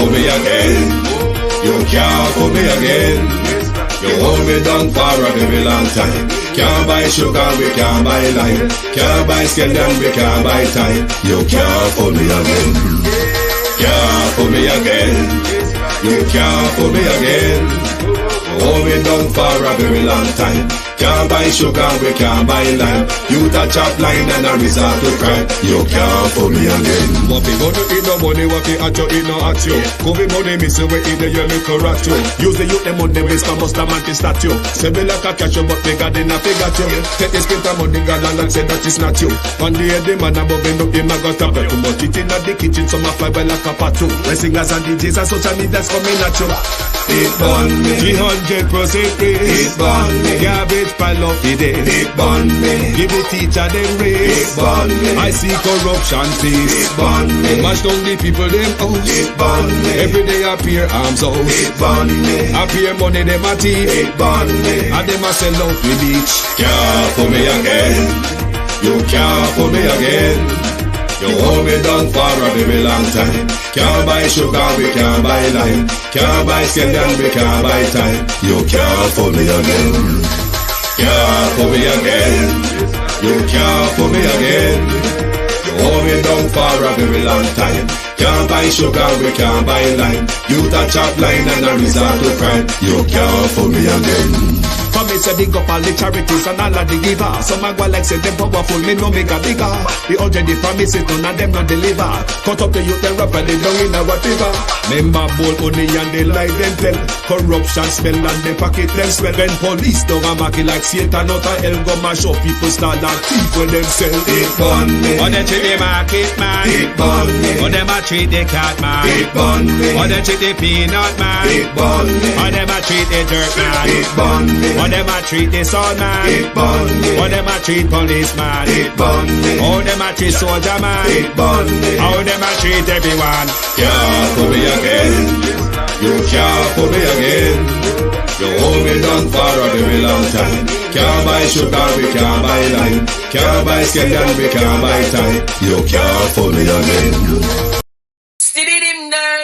fool me again. You can't fool me again. You hold me down for a very long time. Can't buy sugar, we can't buy lime. Can't buy scallion, we can't buy time. You can't fool me again. Can't fool me again. You can't fool me again. Hold me down for a very long time. Can't buy sugar, we can't buy lime. You touch up line and a resort to crime. You can't fool me again. What we gonna eat no money, what we at you, eat no at you. Go be money, miss you, we eat the your little rat you. Use the youth, the money, waste a must a man to start you. Say me like a cashew, but bigger than a figure you. Take the spit of money, girl, and say that it's not you. On the head, the man above him, look him, I got a bet too much. It in the kitchen, some a fly well like a pat too. When singers and DJs and social media's coming at you. It burn me. 300% raise. It burn me. Garbage pile of the day. It burn me. Give the teacher them raise. It burn me. I see corruption face. It burn me. Mash down the people them house. It burn me. Every day appear arms out. It burn me. Appear money them a thief. It burn me. And them a sell out with each. Can't fool me again. You can't fool me again. You hold me down for a very long time. Can't buy sugar, we can't buy lime. Can't buy scallion, we can't buy time. You can't fool me again. Can't fool me again. You can't fool me again. You hold me down for a very long time. Can't buy sugar, we can't buy lime. You touch up line and a resort to crime. You can't fool me again. From me say big up all the charities and all of the givers. Some a go like say them powerful, me no make a bigger. The already promises, none of them not deliver. Cut up the youth, they rap and they down in a whatever. Member bold money and they lie them tell. Corruption smell and they pocket them swell. When police don't a market like Satan out of hell, go mash up people start like thief when them sell. It burn me. Or they treat the market man. It burn me. Or them a treat the cat man. It burn me. Or they treat the peanut man. It burn me. Or them a treat the dirt man. It burn me. Or them a treat the son man. It burn me. Or them a treat policeman. It burn me. Or them a treat soldier man. It burn me. How them a treat everyone. Can't fool me again. You can't fool me again. You hold me down for a very long time. Can't buy sugar, we can't buy lime. Can't buy scallion, we can't buy time. You can't fool me again.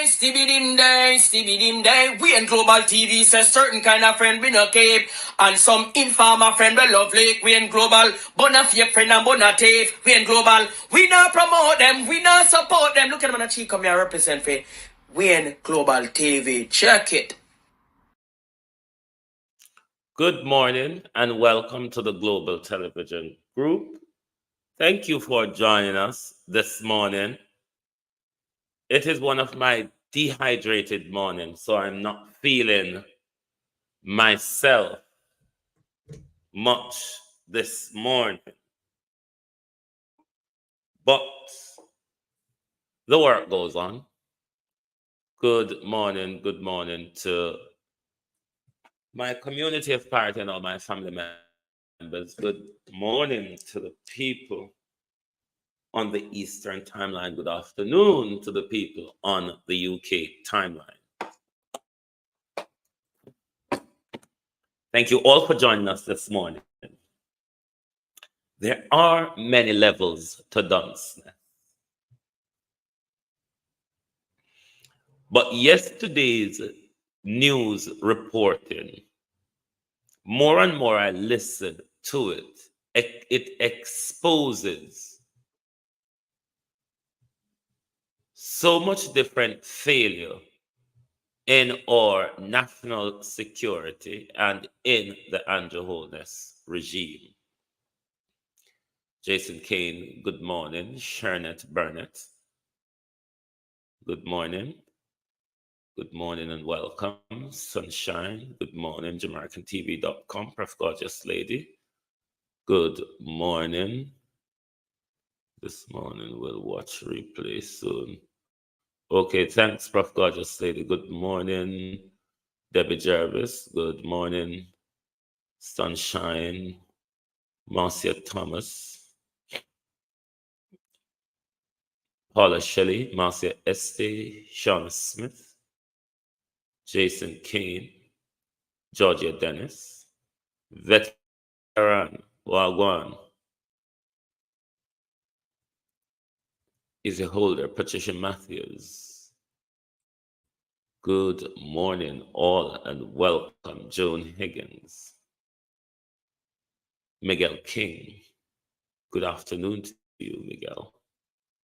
Stibby-dim day. We in Global TV says certain kind of friend we no cape. And some informer friend we love lake. We in Global, bona fake friend and bona tape. We in Global, we not promote them, we not support them. Look at them on the cheek, come here represent for. We in Global TV, check it. Good morning and welcome to the Global Television Group. Thank you for joining us this morning. It is one of my dehydrated mornings, so I'm not feeling myself much this morning. But the work goes on. Good morning to my community of party and all my family members. Good morning to the people on the Eastern timeline. Good afternoon to the people on the UK timeline. Thank you all for joining us this morning. There are many levels to dunceness. But yesterday's news reporting, more and more I listen to it, it exposes so much different failure in our national security and in the Andrew Holness regime. Jason Kane, good morning. Shernet Burnett, good morning. Good morning and welcome. Sunshine, good morning. JamaicanTV.com, Prof. Gorgeous Lady, good morning. This morning we'll watch replay soon. Okay, thanks, Prof. Gorgeous Lady. Good morning. Debbie Jarvis, good morning. Sunshine. Marcia Thomas. Paula Shelley, Marcia Este, Shauna Smith, Jason Kane, Georgia Dennis, Veteran Wagwan, Izzy Holder, Patricia Matthews, Good morning, all, and welcome, Joan Higgins. Miguel King. Good afternoon to you, Miguel.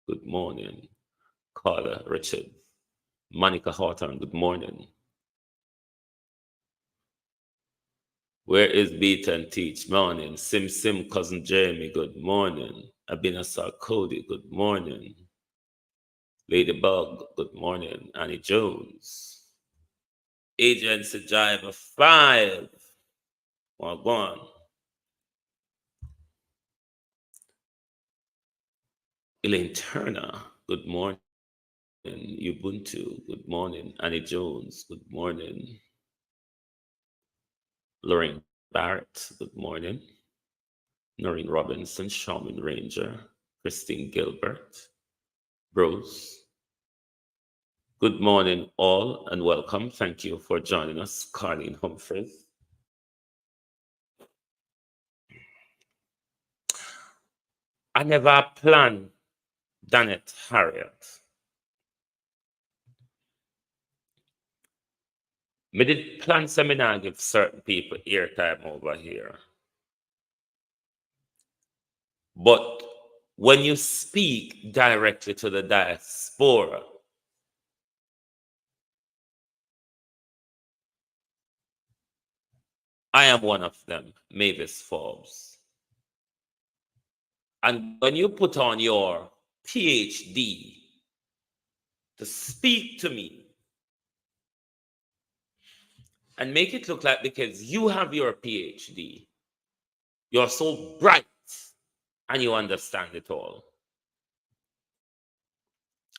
Good morning, Carla Richard. Monica Hawthorne, good morning. Where is Beat and Teach? Morning. Sim, cousin Jamie, good morning. Abinasar Cody, good morning. Ladybug, good morning. Annie Jones. Agency Driver 5. Well, go on. Elaine Turner, good morning. Ubuntu, good morning. Annie Jones, good morning. Lorraine Barrett, good morning. Noreen Robinson, Shaman Ranger, Christine Gilbert, Bruce. Good morning, all, and welcome. Thank you for joining us, Carleen Humphreys. I never planned Danette Harriet. Me did plan seminar give certain people airtime over here. But when you speak directly to the diaspora, I am one of them, Mavis Forbes. And when you put on your PhD to speak to me and make it look like because you have your PhD, you're so bright and you understand it all.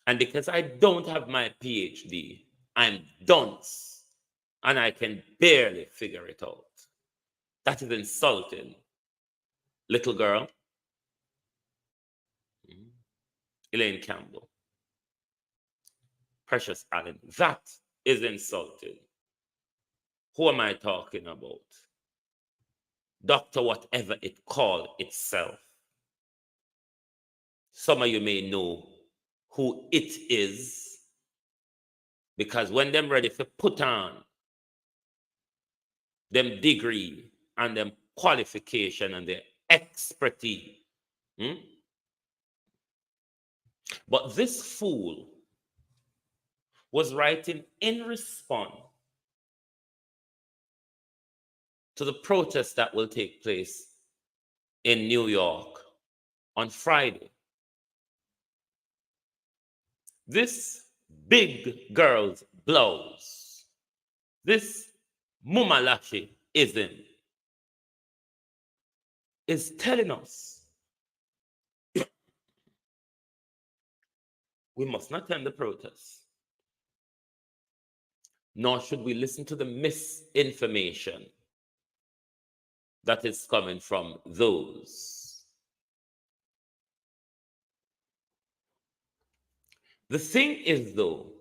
And because I don't have my PhD, I'm dunce and I can barely figure it out. That is insulting. Little girl. Elaine Campbell. Precious Allen. That is insulting. Who am I talking about? Doctor, whatever it called itself. Some of you may know who it is, because when them ready to put on them degree and them qualification and their expertise. But this fool was writing in response to the protest that will take place in New York on Friday. This big girl's blouse, this mumalashi-ism is telling us we must not attend the protest, nor should we listen to the misinformation that is coming from those. The thing is, though,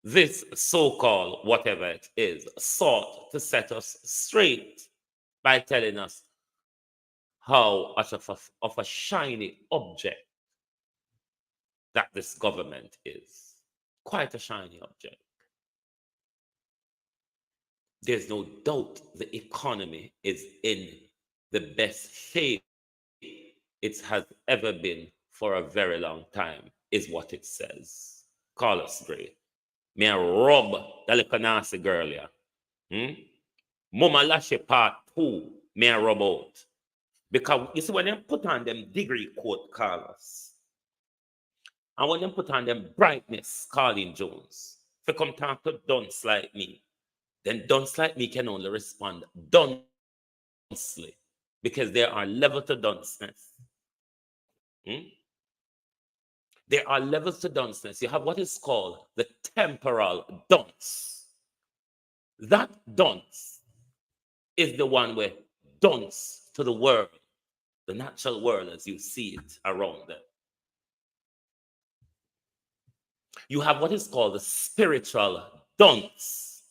this so-called whatever it is sought to set us straight by telling us how much of a shiny object that this government is. Quite a shiny object. There's no doubt the economy is in the best shape it has ever been for a very long time, is what it says. Carlos Gray. Me a rub the little nasty girl here. Mama Lashe part 2, me a rub out. Because you see, when they put on them degree coat, Carlos, and when they put on them brightness, Carleen Jones, if you come talk to dunce like me, then dunce like me can only respond duncely, because there are levels to dunceness. There are levels to dunceness. You have what is called the temporal dunce. That dunce is the one where dunce to the world, the natural world as you see it around them. You have what is called the spiritual dunce.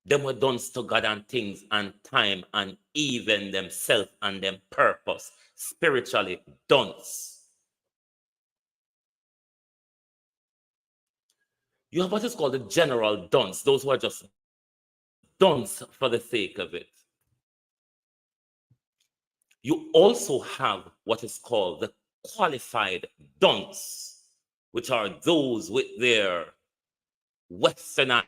Them were dunce to God and things and time and even themselves and them purpose. Spiritually dunce. You have what is called the general dunce, those who are just dunce for the sake of it. You also have what is called the qualified dunce, which are those with their westernized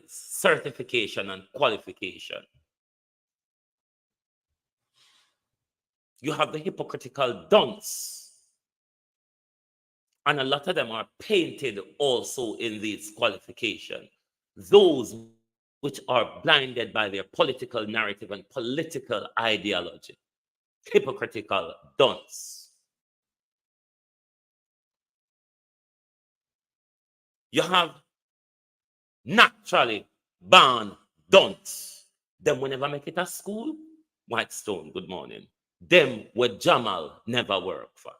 certification and qualification. You have the hypocritical dunce, and a lot of them are painted also in these qualifications. Those which are blinded by their political narrative and political ideology. Hypocritical dunce. You have naturally born dunce. Them will never make it at school. Whitestone, good morning. Them where Jamal never work for.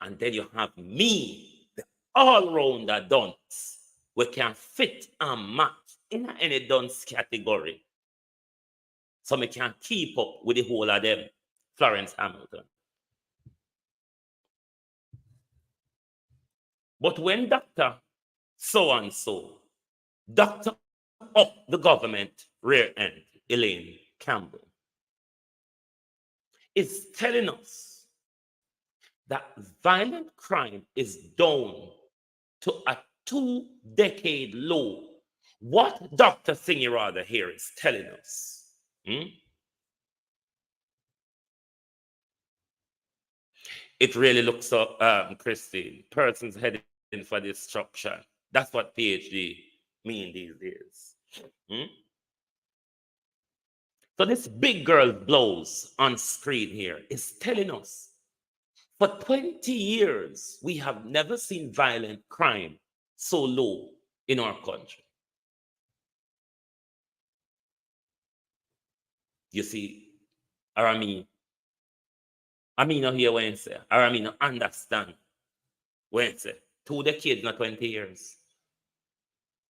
And then you have me, the all-rounder dunce, we can fit and match in any dunce category. So we can keep up with the whole of them. Florence Hamilton. But when Dr. So-and-so, Dr. up the government rear end, Elaine Campbell, is telling us that violent crime is down to a 2-decade low. What Dr. Thingy here is telling us, it really looks up, Christine, persons heading for destruction. That's what PhD mean these days. So this big girl blows on screen here is telling us for 20 years, we have never seen violent crime so low in our country. You see, or I mean not hear what you say, or I mean not understand what you say. 2 decades, not 20 years.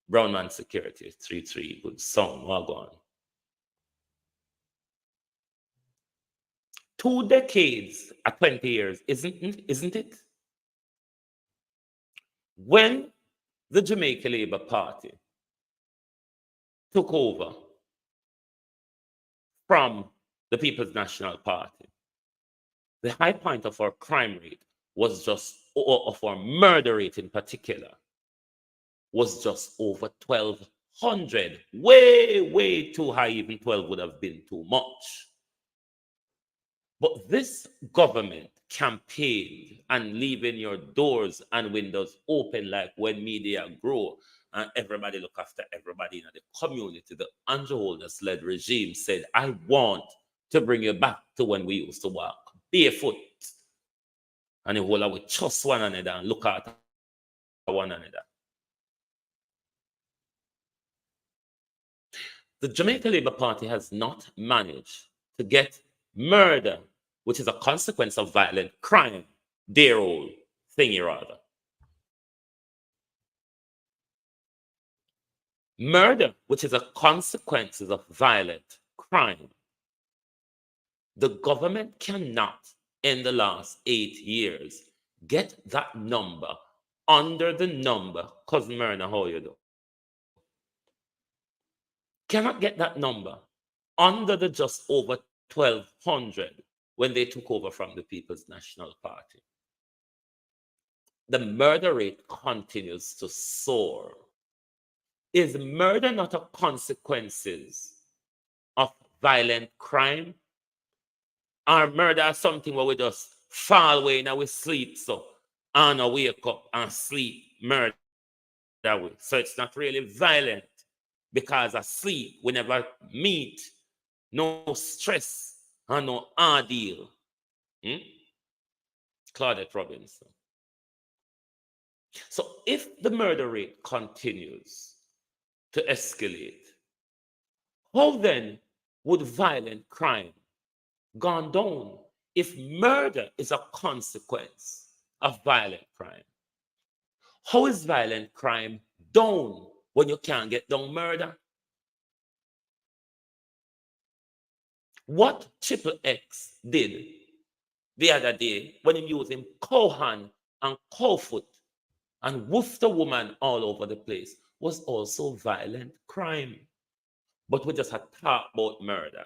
Brown man security, 3-3, good song, well gone. 2 decades at 20 years, isn't it? When the Jamaica Labour Party took over from the People's National Party, the high point of our crime rate was just, or of our murder rate in particular, was just over 1,200. Way too high. Even 12 would have been too much. But this government campaigned and leaving your doors and windows open like when media grow and everybody look after everybody in the community. The Andrew Holness-led regime said, I want to bring you back to when we used to walk barefoot. And the whole would trust one another and look at one another. The Jamaica Labour Party has not managed to get murder, which is a consequence of violent crime, dear old thingy rather. Murder, which is a consequence of violent crime. The government cannot, in the last 8 years, get that number under the number, Cousin Myrna, how you do? Cannot get that number under the just over 1,200 when they took over from the People's National Party. The murder rate continues to soar. Is murder not a consequence of violent crime? Or murder is something where we just fall away and we sleep so and I wake up and sleep murder that way. So it's not really violent because asleep we never meet, no stress and no ordeal. Claudette Robinson. So if the murder rate continues to escalate, how then would violent crime gone down if murder is a consequence of violent crime? How is violent crime down when you can't get down murder? What Triple X did the other day when he used him Cohan and cow-foot and woof the woman all over the place was also violent crime. But we just had talked about murder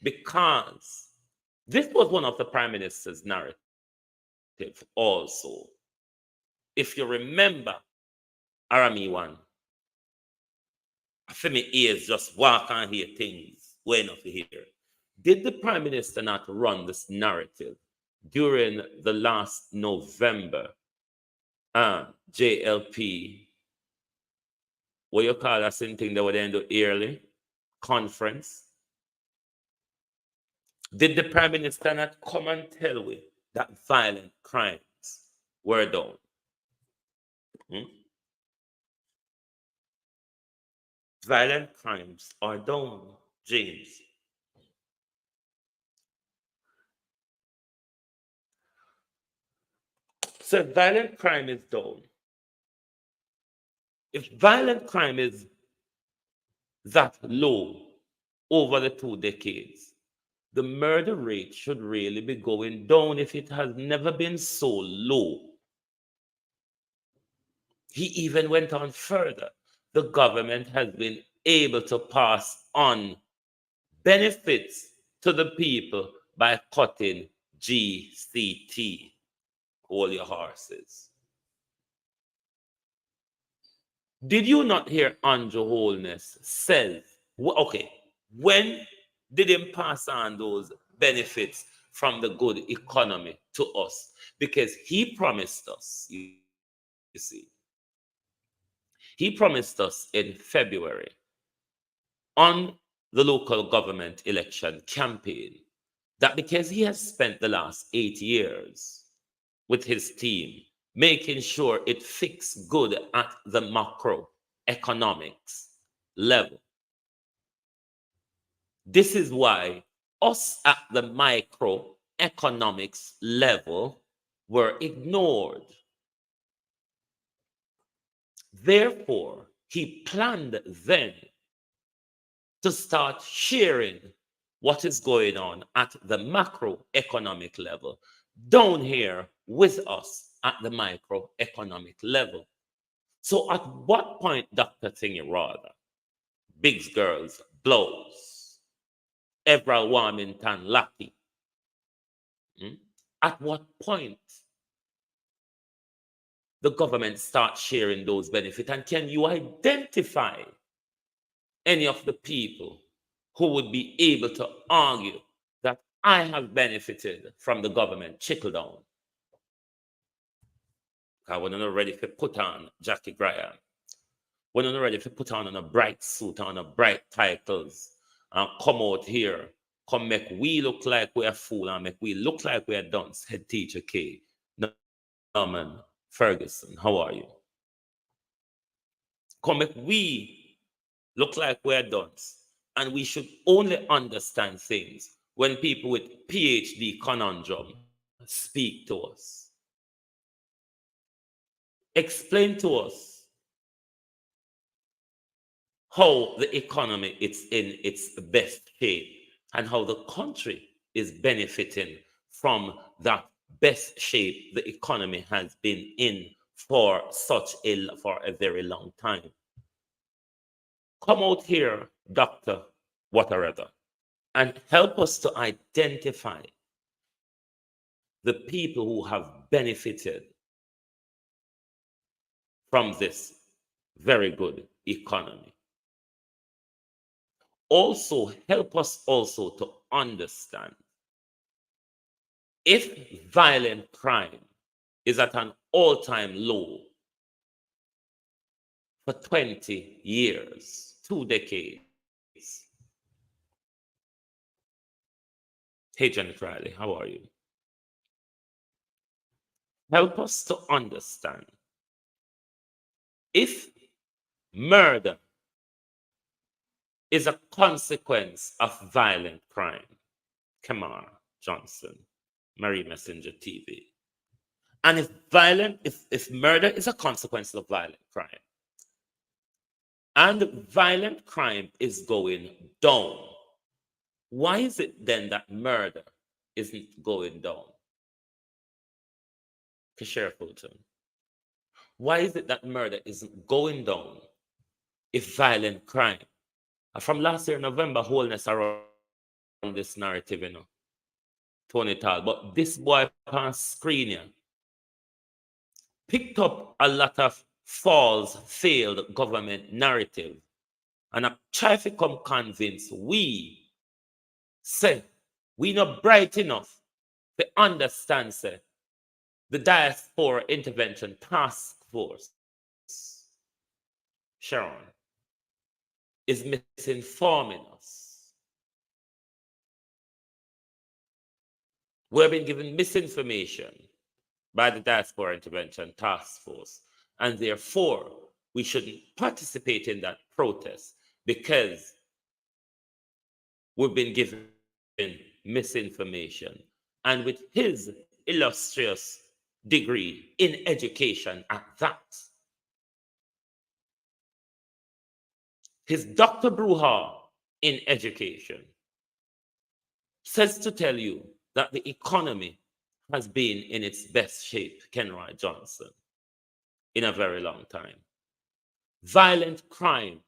because this was one of the prime minister's narrative also. If you remember, Arami one, for me ears just walk and hear things way enough to hear. Did the prime minister not run this narrative during the last November JLP, what you call that same thing that would end up yearly conference? Did the prime minister not come and tell we that violent crimes were down? Violent crimes are down, James. So violent crime is down. If violent crime is that low over the 2 decades, the murder rate should really be going down if it has never been so low. He even went on further. The government has been able to pass on benefits to the people by cutting GCT. Hold your horses. Did you not hear Andrew Holness say, okay, when did him pass on those benefits from the good economy to us? Because he promised us, you see, he promised us in February on the local government election campaign that because he has spent the last 8 years with his team making sure it fixed good at the macroeconomics level. This is why us at the microeconomics level were ignored. Therefore, he planned then to start sharing what is going on at the macroeconomic level down here with us at the microeconomic level. So at what point, Dr. Thingy Rather, Biggs Girls blows, Evra Warmington Lucky, at what point the government starts sharing those benefits? And can you identify any of the people who would be able to argue that I have benefited from the government trickle down? I wasn't ready to put on Jackie Graham. Wasn't ready to put on a bright suit, on a bright titles, and come out here, come make we look like we're fool and make we look like we're dunce. Head teacher K. Norman Ferguson, how are you? Come make we look like we're dunce. And we should only understand things when people with PhD conundrum speak to us. Explain to us how the economy is in its best shape and how the country is benefiting from that best shape the economy has been in for a very long time. Come out here, Dr. Whatever, and help us to identify the people who have benefited from this very good economy. Also, help us also to understand if violent crime is at an all-time low for 20 years, 2 decades. Hey, Janet Riley, how are you? Help us to understand if murder is a consequence of violent crime. Kamar Johnson, Marie Messenger TV. And if murder is a consequence of violent crime, and violent crime is going down, why is it then that murder isn't going down? Kashare Fulton. Why is it that murder isn't going down if violent crime? From last year, November, wholeness around this narrative, Tony Tal. But this boy on screen here picked up a lot of false, failed government narrative. And I try to come convince we say we not bright enough to understand, say, the Diaspora Intervention Task Force, Sharon, is misinforming us. We've been given misinformation by the Diaspora Intervention Task Force, and therefore we shouldn't participate in that protest because we've been given misinformation. And with his illustrious degree in education at that, his Dr. Bruha in education says to tell you that the economy has been in its best shape, Kenroy Johnson, in a very long time. Violent crime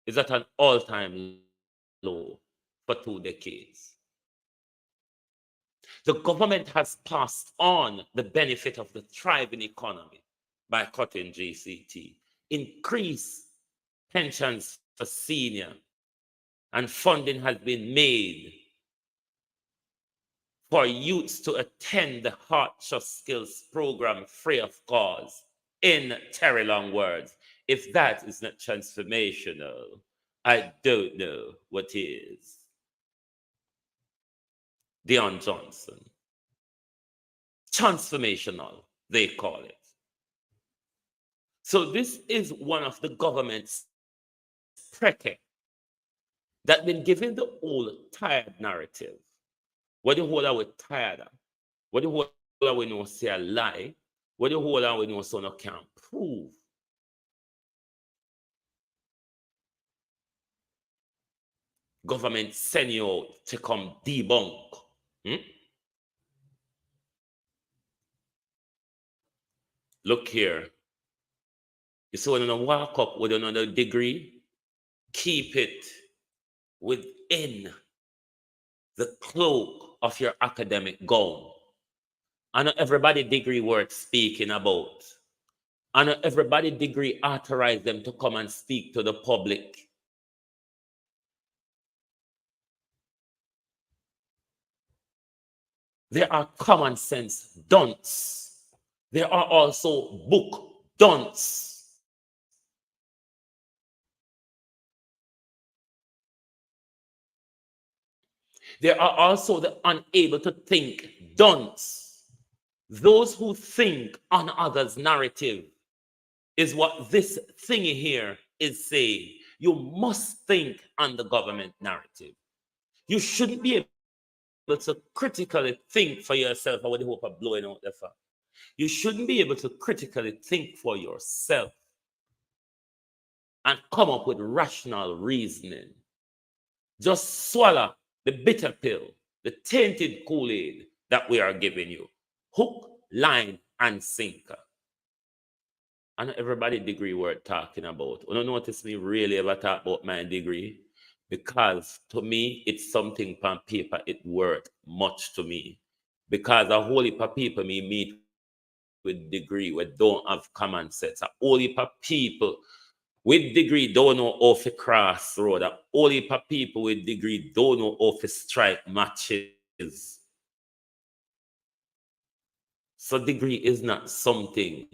is at an all-time low for 2 decades. The government has passed on the benefit of the thriving economy by cutting GCT, increase pensions for senior, and funding has been made for youths to attend the Heart Trust Skills program free of cost. In Terry Long words, if that is not transformational, I don't know what is. Dion Johnson. Transformational, they call it. So this is one of the government's precedent that been given the old tired narrative. What the whole are tired of? What the whole are we know say a lie? What the whole are we know so no can't prove? Government send you out to come debunk. Look here. You see when you walk up with another degree, keep it within the cloak of your academic gown. I know everybody degree worth speaking about. I know everybody degree authorize them to come and speak to the public. There are common sense dunce. There are also book dunce. There are also the unable to think dunce. Those who think on others' narrative is what this thingy here is saying. You must think on the government narrative. You shouldn't be able to critically think for yourself. I would hope of blowing out the fact. You shouldn't be able to critically think for yourself and come up with rational reasoning. Just swallow the bitter pill, the tainted Kool-Aid that we are giving you. Hook, line, and sinker. And everybody degree we're talking about. You don't notice me really ever talk about my degree, because to me, it's something on paper, it worth much to me. Because a whole heap of people me meet with degree we don't have common sense. A whole heap of people with degree don't know how to cross road. A whole heap of people with degree don't know how to strike matches. So degree is not something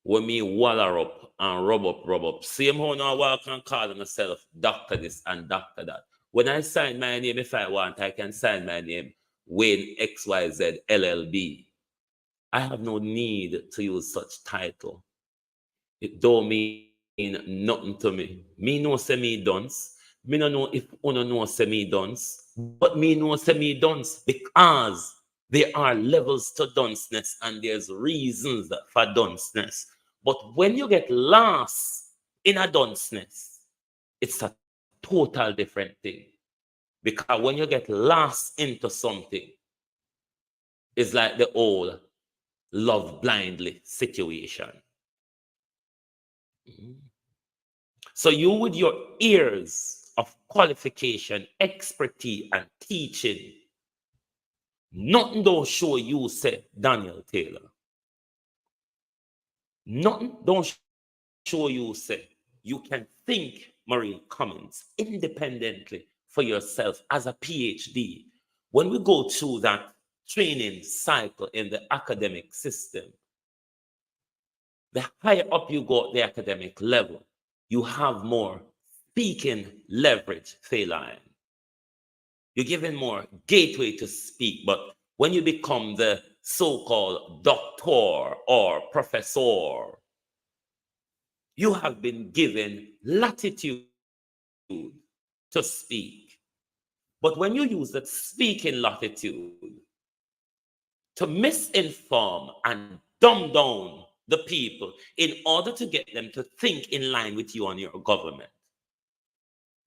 when me waller up and rub up. Same how now I walk and call myself doctor this and doctor that. When I sign my name, if I want, I can sign my name Wayne XYZ LLB. I have no need to use such title. It don't mean nothing to me. Me know say me dunce. Me no know if uno know say me dunce. But me know say me dunce because there are levels to dunceness and there's reasons for dunceness. But when you get lost in a dunceness, it's a total different thing. Because when you get lost into something, it's like the old love blindly situation. So you, with your years of qualification, expertise, and teaching, nothing don't show you, say Daniel Taylor. Nothing don't show you, say you can think Maureen Cummins independently for yourself as a PhD. When we go through that training cycle in the academic system, the higher up you go at the academic level, you have more speaking leverage, Feline. You're given more gateway to speak, but when you become the so-called doctor or professor, you have been given latitude to speak. But when you use that speaking latitude to misinform and dumb down the people in order to get them to think in line with you and your government,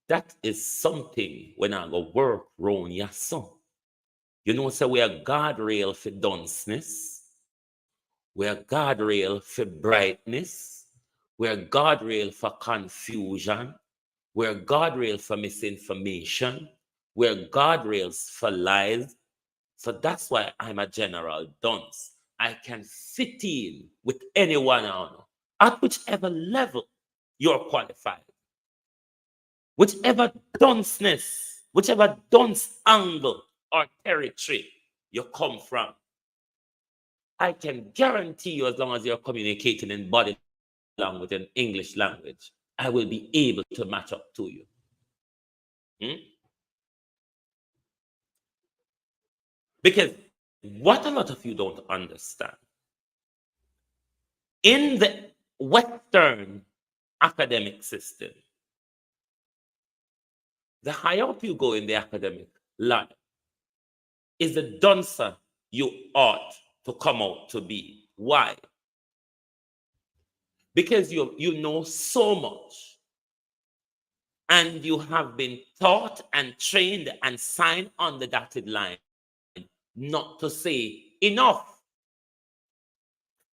that is something when I go work round your son. You know, so we are guardrail for dunceness, we are guardrail for brightness, we are guardrail for confusion, we are guardrail for misinformation, we are guardrails for lies. So that's why I'm a general dunce. I can fit in with anyone on at whichever level you're qualified. Whichever dunceness, whichever dunce angle or territory you come from, I can guarantee you, as long as you're communicating in body language and English language, I will be able to match up to you. Because what a lot of you don't understand, in the Western academic system, the higher up you go in the academic ladder, is the duncer you ought to come out to be. Why? Because you know so much, and you have been taught and trained and signed on the dotted line not to say enough.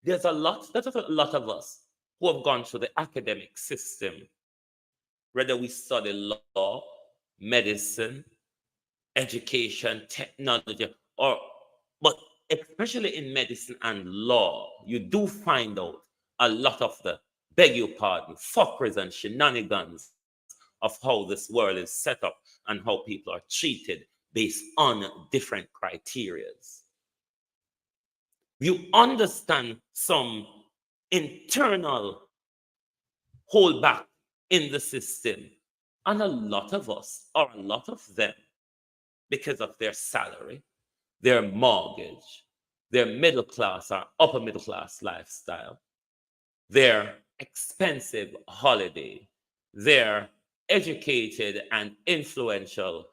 There's a lot of us who have gone through the academic system, whether we study law, medicine, education, technology, but especially in medicine and law, you do find out a lot of the, beg your pardon, fuckeries and shenanigans of how this world is set up and how people are treated based on different criterias. You understand some internal holdback in the system, and a lot of us, or a lot of them, because of their salary, their mortgage, their middle class or upper middle class lifestyle, their expensive holiday, their educated and influential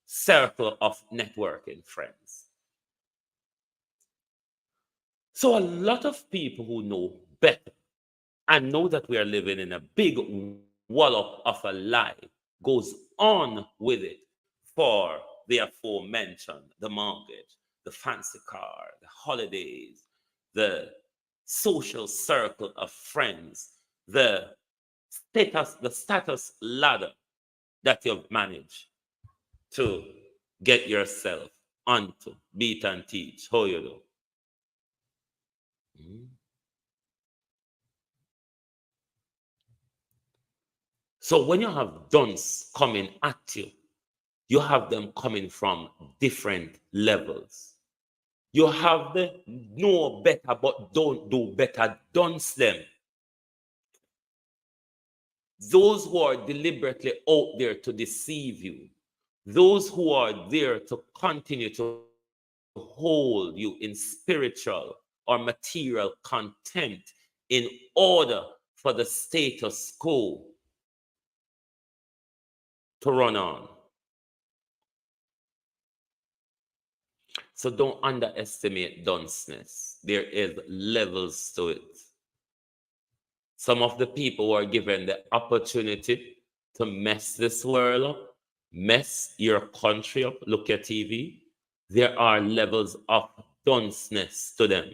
circle of networking friends. So a lot of people who know better and know that we are living in a big wallop of a lie goes on with it for the aforementioned, the mortgage, the fancy car, the holidays, the social circle of friends, the status ladder that you've managed to get yourself onto, beat and teach. How you do? So when you have dunce coming at you, you have them coming from different levels. You have the know better but don't do better dunce them. Those who are deliberately out there to deceive you. Those who are there to continue to hold you in spiritual or material contempt in order for the status quo to run on. So don't underestimate dunceness. There is levels to it. Some of the people who are given the opportunity to mess this world up, mess your country up, look at TV, there are levels of dunceness to them.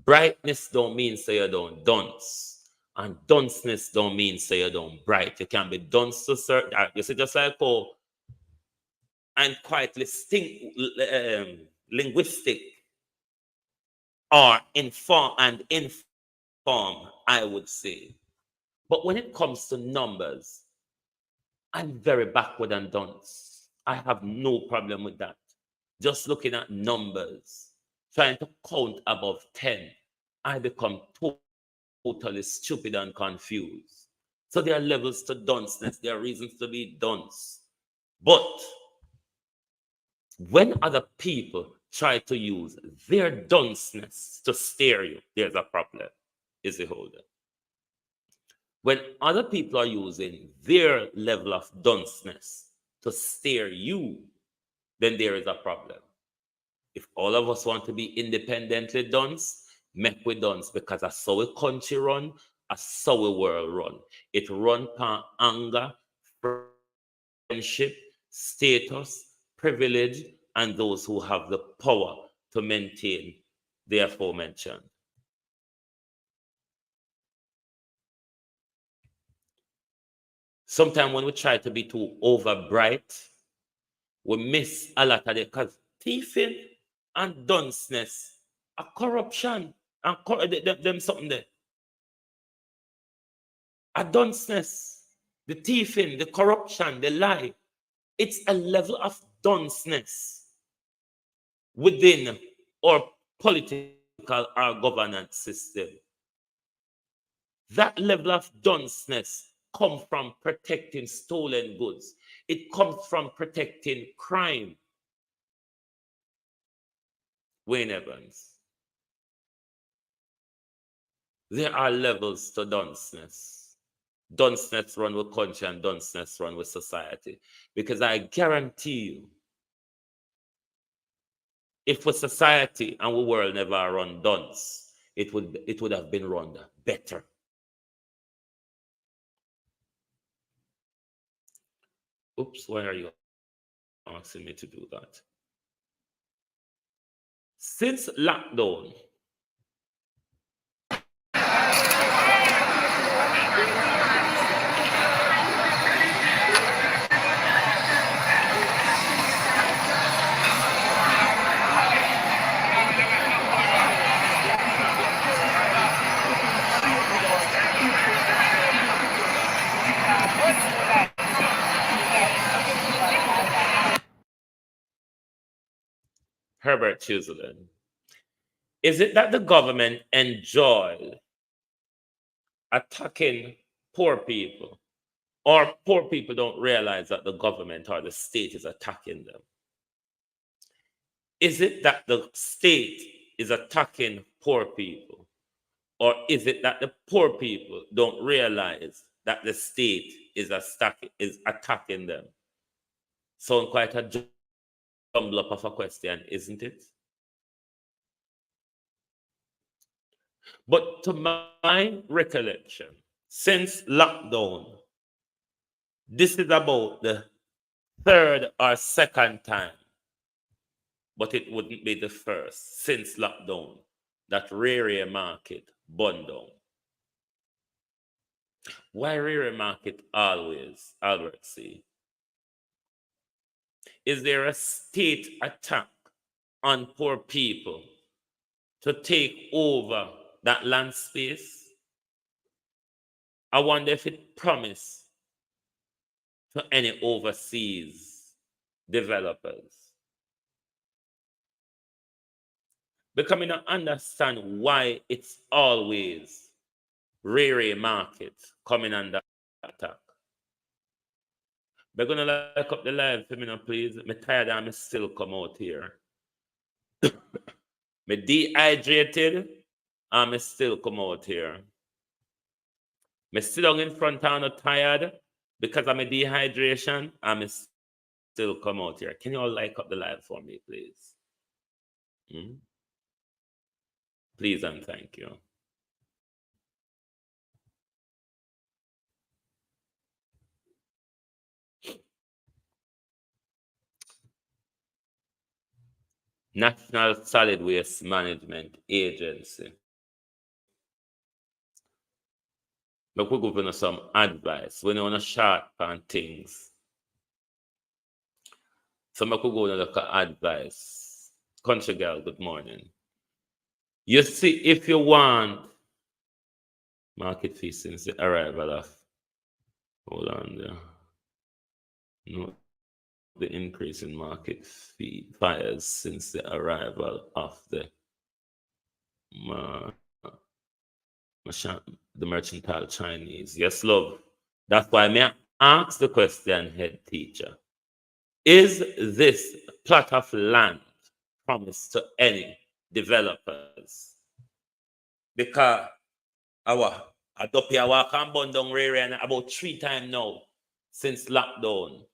Brightness don't mean say you don't dunce. And dunceness don't mean say you don't bright. You can be dunce to certain. You see, just like how and quite linguistic or inform, I would say. But when it comes to numbers, I'm very backward and dunce. I have no problem with that. Just looking at numbers, trying to count above 10, I become totally stupid and confused. So there are levels to dunceness, there are reasons to be dunce. But when other people try to use their dunceness to stare you, there's a problem, is the holder. When other people are using their level of dunceness to stare you, then there is a problem. If all of us want to be independently dunce, make we dunce, because that's how a country run, that's how a world run. It run by anger, friendship, status, privilege, and those who have the power to maintain the aforementioned. Sometimes when we try to be too over bright, we miss a lot of it, because thieving and dunceness are corruption and them something there. A dunceness, the thieving, the corruption, the lie, it's a level of dunceness within our political or governance system. That level of dunceness comes from protecting stolen goods. It comes from protecting crime. Wayne Evans. There are levels to dunceness. Dunceness run with country and dunceness run with society. Because I guarantee you, if with society and the world never run dunce, it would have been run better. Oops, why are you asking me to do that? Since lockdown, Herbert Switzerland, is it that the government enjoy attacking poor people, or poor people don't realize that the government or the state is attacking them? Is it that the state is attacking poor people, or is it that the poor people don't realize that the state is attacking them? Sound quite a jumble up of a question, isn't it? But to my recollection, since lockdown, this is about the third or second time, but it wouldn't be the first since lockdown that Rare Market burned down. Why Rare Market always, Albert C? Is there a state attack on poor people to take over that land space? I wonder if it promised to any overseas developers. Becoming to understand why it's always Rare Market coming under attack. We're gonna like up the live for me now, please. Me tired and me still come out here. Me dehydrated and me still come out here. Me sit down in front and I'm tired because of my dehydration and me still come out here. Can you all like up the live for me, please? Please and thank you. National Solid Waste Management Agency. But we give you some advice. We know short on things. So I could go and look at advice. Country girl, good morning. You see, if you want market fee since the arrival of, hold on there. No, the increase in market fee fires since the arrival of the mercantile Chinese. Yes, love. That's why I ask the question, head teacher. Is this plot of land promised to any developers? Because I do here walk and burn down Ray about 3 times now since lockdown.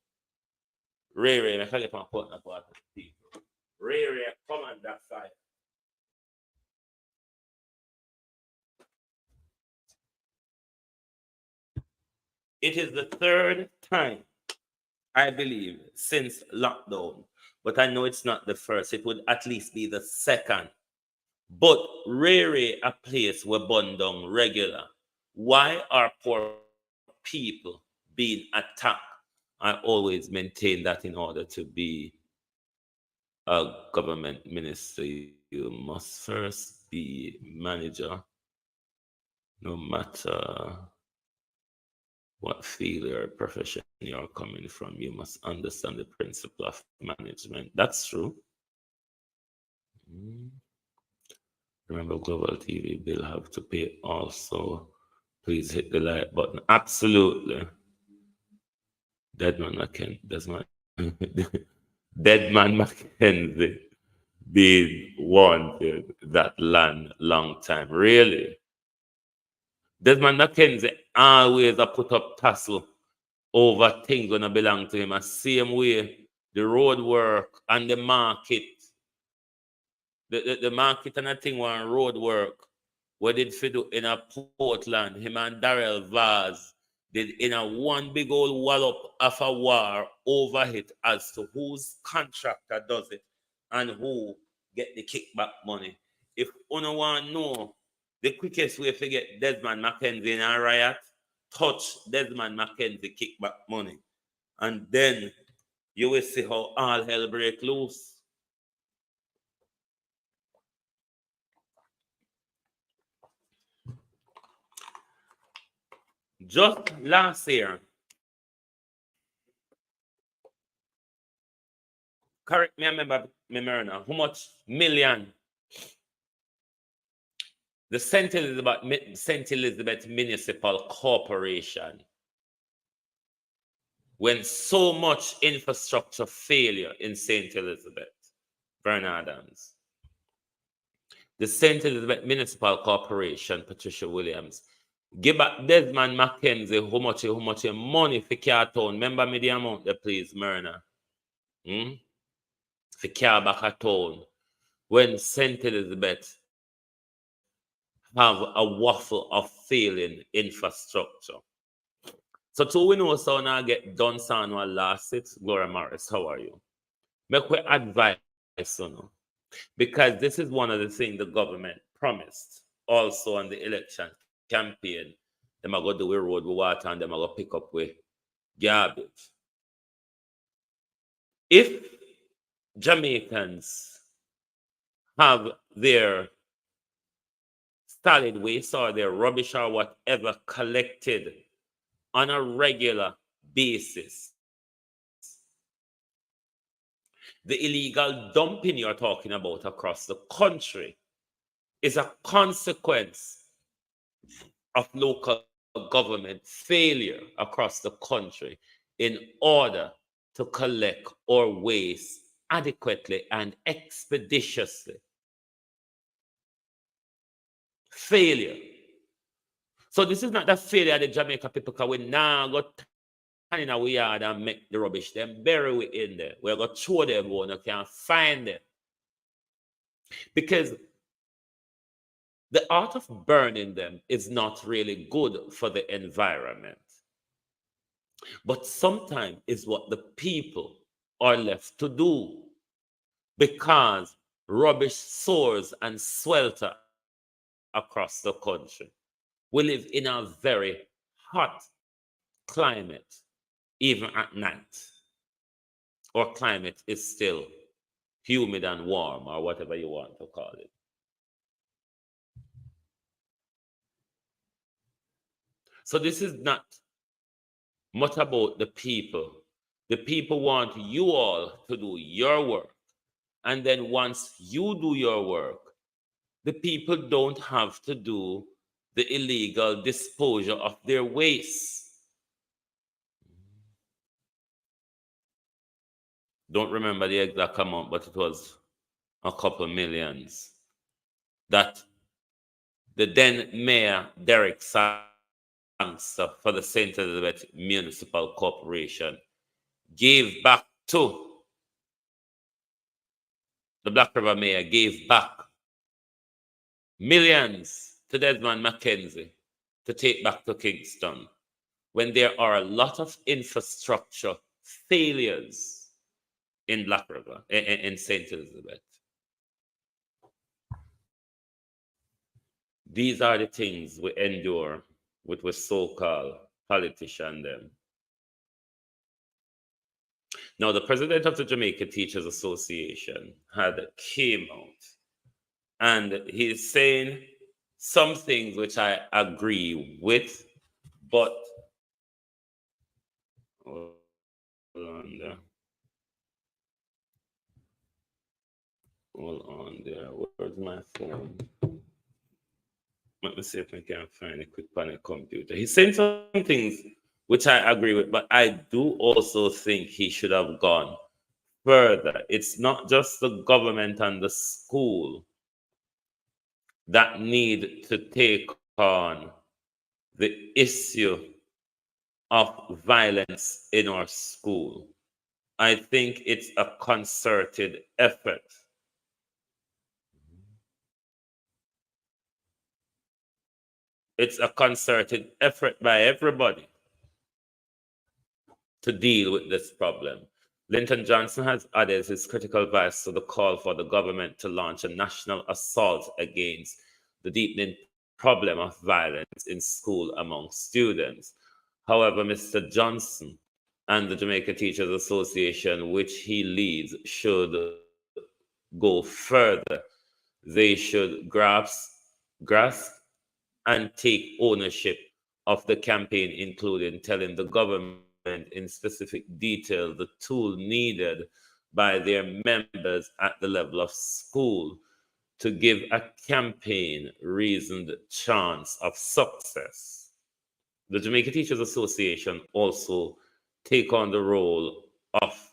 Ray, I can't get my foot in the people. Ray, come on that side. It is the 3rd time, I believe, since lockdown. But I know it's not the first. It would at least be the 2nd. But Ray, a place where burn down regular. Why are poor people being attacked? I always maintain that in order to be a government minister, you must first be manager, no matter what field or profession you're coming from. You must understand the principle of management. That's true. Remember, Global TV bill have to pay also. Please hit the like button. Absolutely. Deadman Mackenzie being wanted that land long time. Really? Desmond Mackenzie always a put up tussle over things gonna belong to him. The same way the road work and the market. The market and a thing one road work. What did Fido in a Portland? Him and Darrell Vaz did in a one big old wallop of a war over it as to whose contractor does it and who get the kickback money. If you want to know the quickest way to get Desmond Mackenzie in a riot, touch Desmond Mackenzie kickback money. And then you will see how all hell break loose. Just last year, correct me, I remember Myrna, how much million the St. Elizabeth Municipal Corporation, when so much infrastructure failure in St. Elizabeth, Bernardans. The St. Elizabeth Municipal Corporation, Patricia Williams, give back Desmond Mackenzie how much money for Cartown. Remember me the amount there, please, Myrna. For car back a town. When St. Elizabeth have a waffle of failing infrastructure. So to we know so now get done son one last it. Gloria Morris, how are you? Make we advise you, because this is one of the things the government promised also on the election campaign. Them are going to do with road with water and them are going to pick up with garbage. If Jamaicans have their solid waste or their rubbish or whatever collected on a regular basis, the illegal dumping you're talking about across the country is a consequence of local government failure across the country in order to collect our waste adequately and expeditiously. Failure. So this is not the failure of the Jamaica people, because we now go in our yard and make the rubbish, then bury it in there. We're going to throw them when you can't find them. Because the art of burning them is not really good for the environment. But sometimes it's what the people are left to do, because rubbish soars and swelter across the country. We live in a very hot climate, even at night, or climate is still humid and warm, or whatever you want to call it. So this is not much about the people. The people want you all to do your work. And then once you do your work, the people don't have to do the illegal disposal of their waste. Don't remember the exact amount, but it was a couple millions that the then Mayor Derek Sangster for the St. Elizabeth Municipal Corporation gave back to the Black River Mayor, gave back millions to Desmond Mackenzie to take back to Kingston, when there are a lot of infrastructure failures in Black River, in St. Elizabeth. These are the things we endure with so-called politicians them. Now, the president of the Jamaica Teachers Association had came out, and he's saying some things which I agree with, but hold on there. Hold on there. Where's my phone? Let me see if I can find it quick on the computer. He's saying some things which I agree with, but I do also think he should have gone further. It's not just the government and the school that need to take on the issue of violence in our school. I think it's a concerted effort. It's a concerted effort by everybody to deal with this problem. Lyndon Johnson has added his critical voice to the call for the government to launch a national assault against the deepening problem of violence in school among students. However, Mr. Johnson and the Jamaica Teachers Association, which he leads, should go further. They should grasp and take ownership of the campaign, including telling the government in specific detail the tool needed by their members at the level of school to give a campaign reasoned chance of success. The Jamaica Teachers Association also take on the role of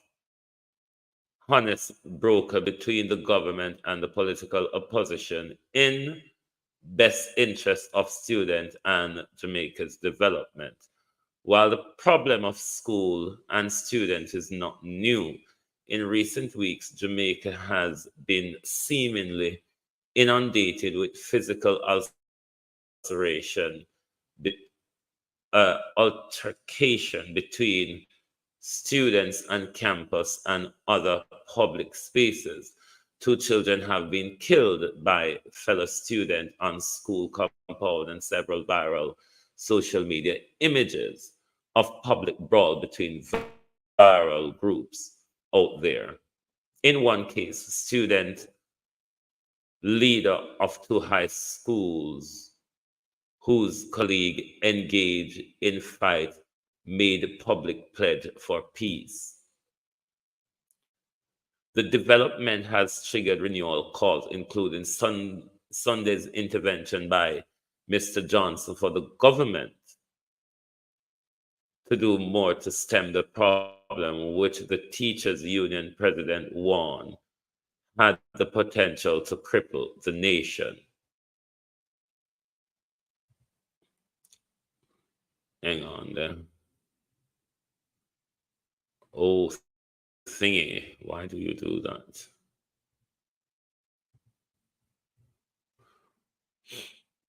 honest broker between the government and the political opposition in best interest of students and Jamaica's development. While the problem of school and students is not new, in recent weeks, Jamaica has been seemingly inundated with physical altercation between students and campus and other public spaces. 2 children have been killed by fellow students on school compound, and several viral social media images of public brawl between viral groups out there. In one case, a student leader of 2 high schools whose colleague engaged in fight made public pledge for peace. The development has triggered renewal calls, including Sunday's intervention by Mr. Johnson for the government to do more to stem the problem, which the teachers' union president warned had the potential to cripple the nation. Hang on there. Oh, thingy, why do you do that?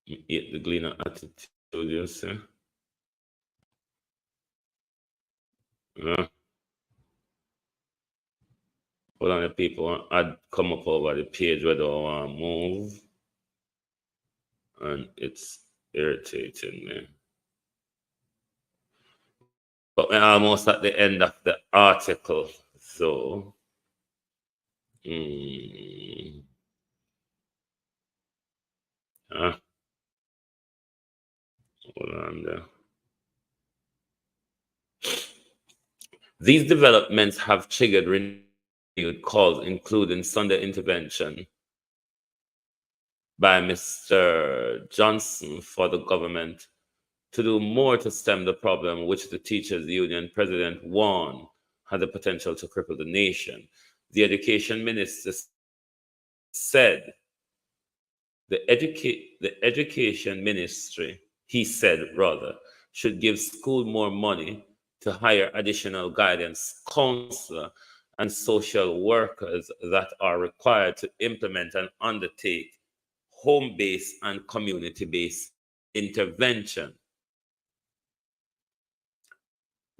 Eat the gleaner attitude, you see? Hold on, the people, I'd come up over the page where they want to move, and it's irritating me. But we're almost at the end of the article, so hold on there. These developments have triggered renewed calls, including Sunday intervention by Mr. Johnson for the government to do more to stem the problem, which the teachers union president warned had the potential to cripple the nation. The education minister said the education ministry, he said rather, should give school more money to hire additional guidance counselor and social workers that are required to implement and undertake home-based and community-based intervention.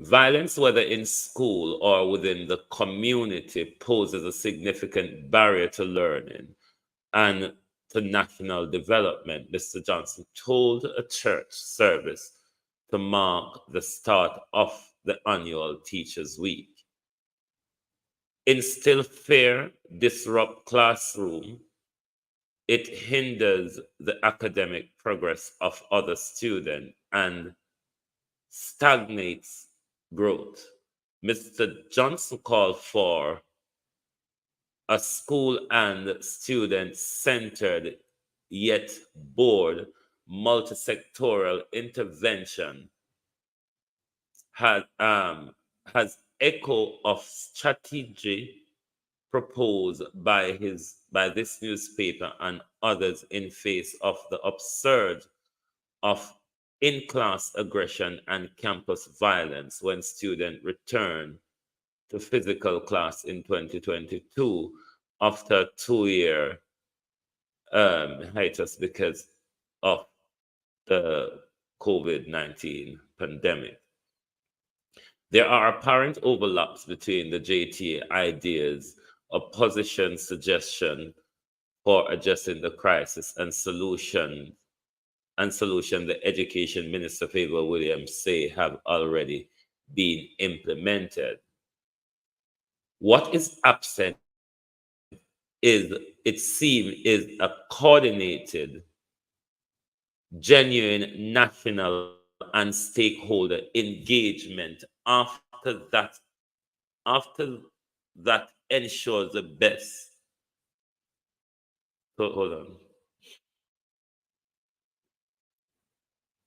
Violence, whether in school or within the community, poses a significant barrier to learning and to national development, Mr. Johnson told a church service to mark the start of the annual Teachers Week. Instill fear, disrupt classroom, it hinders the academic progress of other students and stagnates growth. Mr. Johnson called for a school and student-centered yet board multi-sectoral intervention has echo of strategy proposed by this newspaper and others in face of the upsurge of in-class aggression and campus violence when students return to physical class in 2022 after a 2-year hiatus because of the COVID-19 pandemic. There are apparent overlaps between the JTA ideas of position suggestion for addressing the crisis and solution the Education Minister Favor Williams say have already been implemented. What is absent is, it seems, is a coordinated, genuine national and stakeholder engagement after that ensures the best. So, hold on.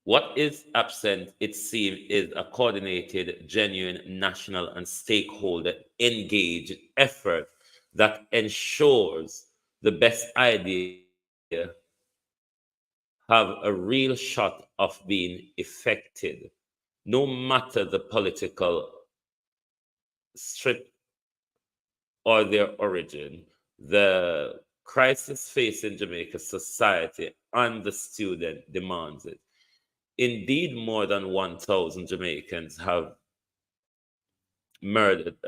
What is absent, it seems, is a coordinated, genuine national and stakeholder engaged effort that ensures the best idea have a real shot of being effected, no matter the political strip or their origin. The crisis facing Jamaica society and the student demands it. Indeed, more than 1,000 Jamaicans are murdered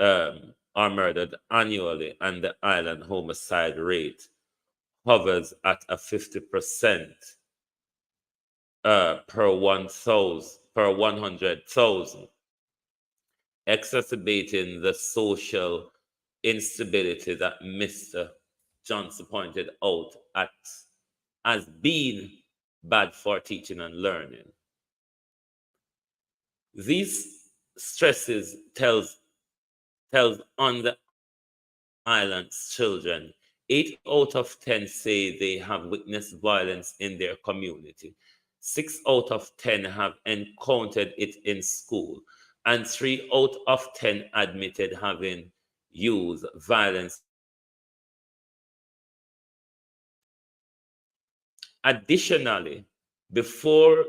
annually, and the island homicide rate hovers at a 50% per 100,000, exacerbating the social instability that Mr. Johnson pointed out as being bad for teaching and learning. These stresses tells on the island's children. 8 out of 10 say they have witnessed violence in their community. 6 out of 10 have encountered it in school, and 3 out of 10 admitted having used violence. Additionally, before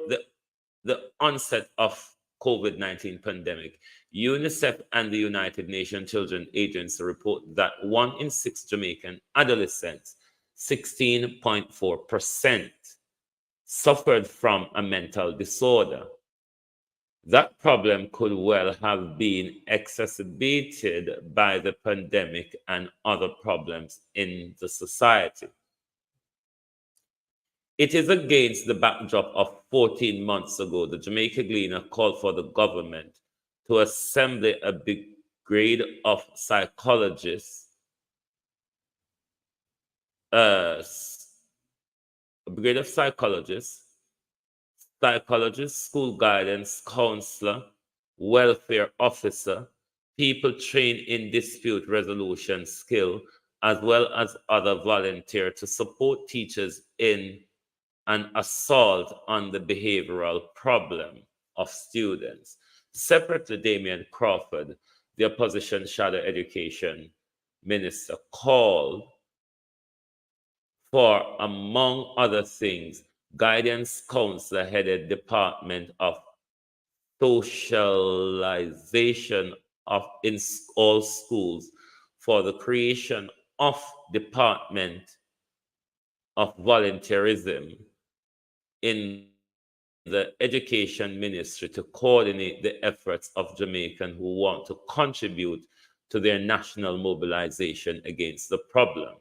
the onset of COVID-19 pandemic, UNICEF and the United Nations Children Agency report that 1 in 6 Jamaican adolescents, 16.4%, suffered from a mental disorder. That problem could well have been exacerbated by the pandemic and other problems in the society. It is against the backdrop of 14 months ago, the Jamaica Gleaner called for the government to assemble a brigade of psychologists, psychologist, school guidance counselor, welfare officer, people trained in dispute resolution skill, as well as other volunteers to support teachers in an assault on the behavioral problem of students. Separately, Damian Crawford, the opposition shadow education minister, called for, among other things, guidance counselor headed Department of Socialization in all schools for the creation of Department of Volunteerism in the Education Ministry to coordinate the efforts of Jamaicans who want to contribute to their national mobilization against the problem.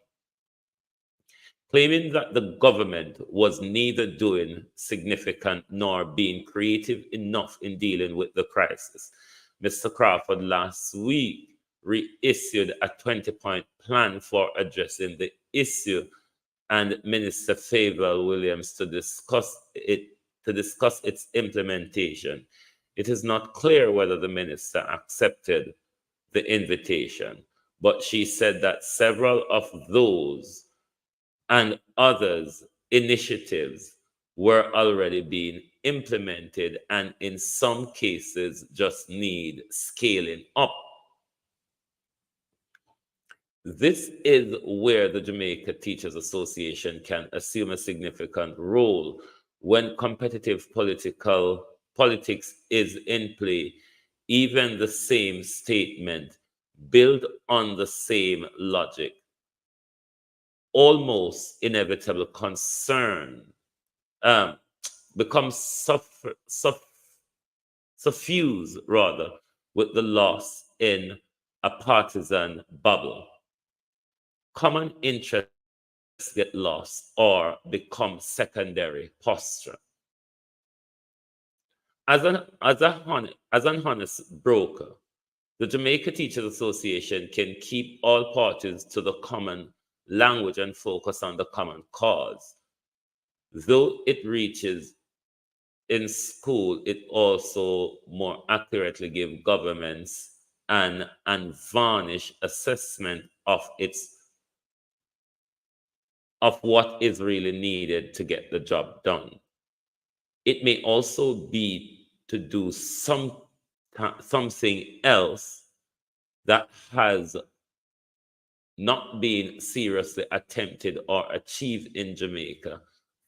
Claiming that the government was neither doing significant nor being creative enough in dealing with the crisis, Mr. Crawford last week reissued a 20-point plan for addressing the issue, and Minister Favour Williams to discuss its implementation. It is not clear whether the minister accepted the invitation, but she said that several of those and others initiatives were already being implemented and in some cases just need scaling up. This is where the Jamaica Teachers Association can assume a significant role when competitive politics is in play. Even the same statement, built on the same logic, almost inevitable concern becomes suffused rather with the loss in a partisan bubble. Common interests get lost or become secondary posture. As an honest broker, the Jamaica Teachers Association can keep all parties to the common language and focus on the common cause. Though it reaches in school, it also more accurately gives governments an unvarnished assessment of what is really needed to get the job done. It may also be to do something else that has not been seriously attempted or achieved in Jamaica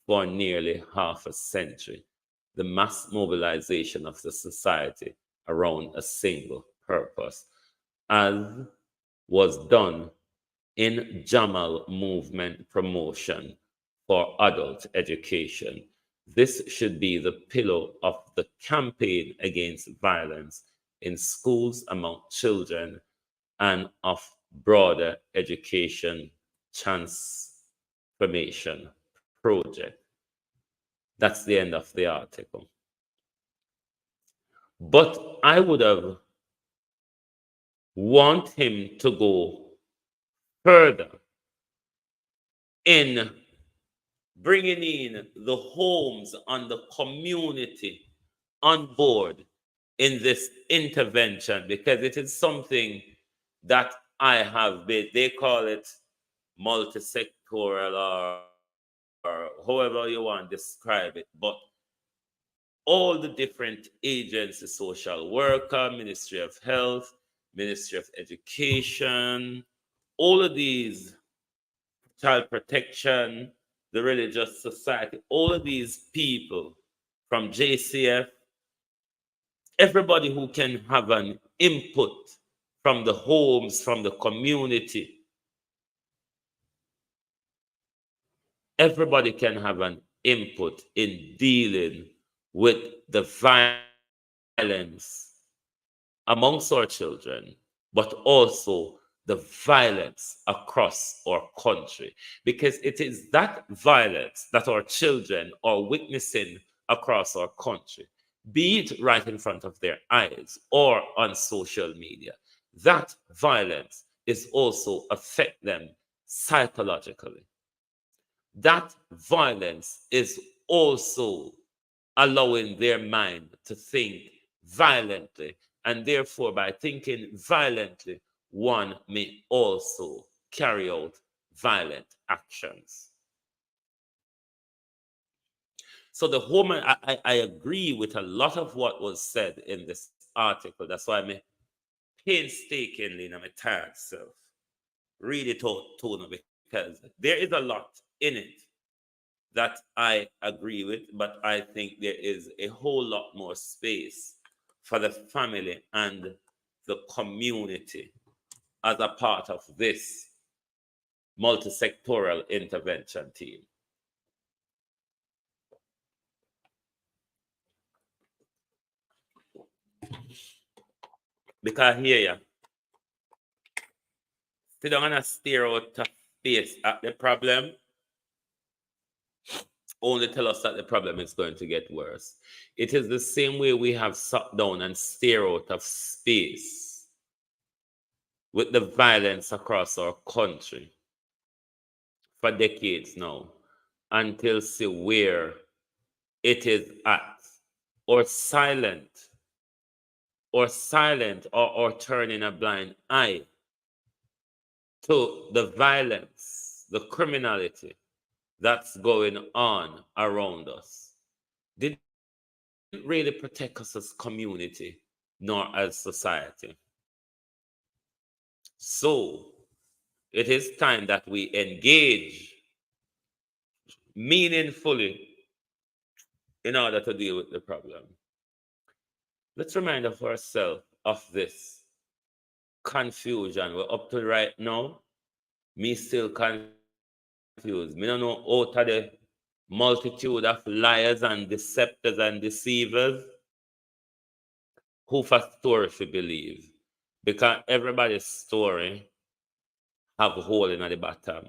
for nearly half a century: the mass mobilization of the society around a single purpose, as was done in Jamal movement promotion for adult education. This should be the pillar of the campaign against violence in schools among children and of broader education transformation project. That's the end of the article. But I would have want him to go further in bringing in the homes and the community on board in this intervention, because it is something that I have been, they call it multi-sectoral or however you want to describe it, but all the different agencies, social worker, Ministry of Health, Ministry of Education, all of these, child protection, the religious society, all of these people from JCF, everybody who can have an input from the homes, from the community, everybody can have an input in dealing with the violence amongst our children, but also the violence across our country, because it is that violence that our children are witnessing across our country be it right in front of their eyes or on social media, that violence is also affect them psychologically. That violence is also allowing their mind to think violently, and therefore by thinking violently, one may also carry out violent actions. So the woman, I agree with a lot of what was said in this article. That's why I'm painstakingly in my tired self read it out to, because there is a lot in it that I agree with, but I think there is a whole lot more space for the family and the community as a part of this multi-sectoral intervention team. Because here, sit down and stare out to face at the problem, only tell us that the problem is going to get worse. It is the same way we have sat down and stare out of space with the violence across our country for decades now, until see where it is at, or silent, or turning a blind eye to the violence, the criminality that's going on around us. Didn't really protect us as community nor as society. So it is time that we engage meaningfully in order to deal with the problem. Let's remind ourselves of this confusion. We're up to right now. Me still confused. Me don't know out of the multitude of liars and deceptors and deceivers who for story should believe. Because everybody's story have a hole in the bottom.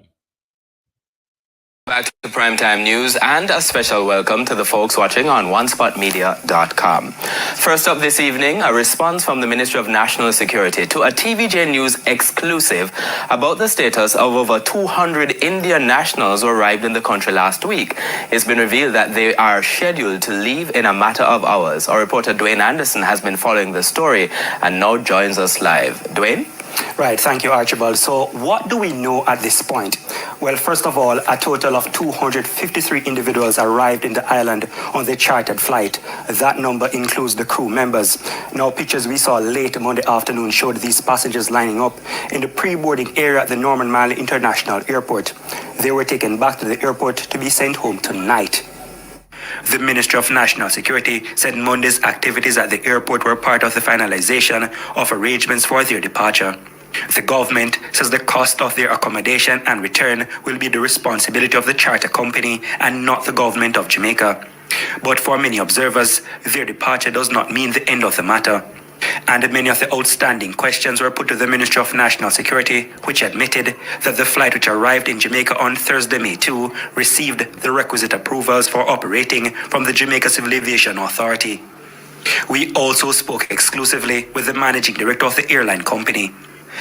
Back to Primetime News and a special welcome to the folks watching on onespotmedia.com. First up this evening, a response from the Ministry of National Security to a TVJ News exclusive about the status of over 200 Indian nationals who arrived in the country last week. It's been revealed that they are scheduled to leave in a matter of hours. Our reporter Dwayne Anderson has been following the story and now joins us live. Dwayne? Right, thank you, Archibald. So what do we know at this point? Well, first of all, a total of 253 individuals arrived in the island on the chartered flight. That number includes the crew members. Now, pictures we saw late Monday afternoon showed these passengers lining up in the pre-boarding area at the Norman Manley International Airport. They were taken back to the airport to be sent home tonight. The Ministry of National Security said Monday's activities at the airport were part of the finalization of arrangements for their departure. The government says the cost of their accommodation and return will be the responsibility of the charter company and not the government of Jamaica. But for many observers, their departure does not mean the end of the matter. And many of the outstanding questions were put to the Ministry of National Security, which admitted that the flight which arrived in Jamaica on Thursday, May 2, received the requisite approvals for operating from the Jamaica Civil Aviation Authority. We also spoke exclusively with the managing director of the airline company.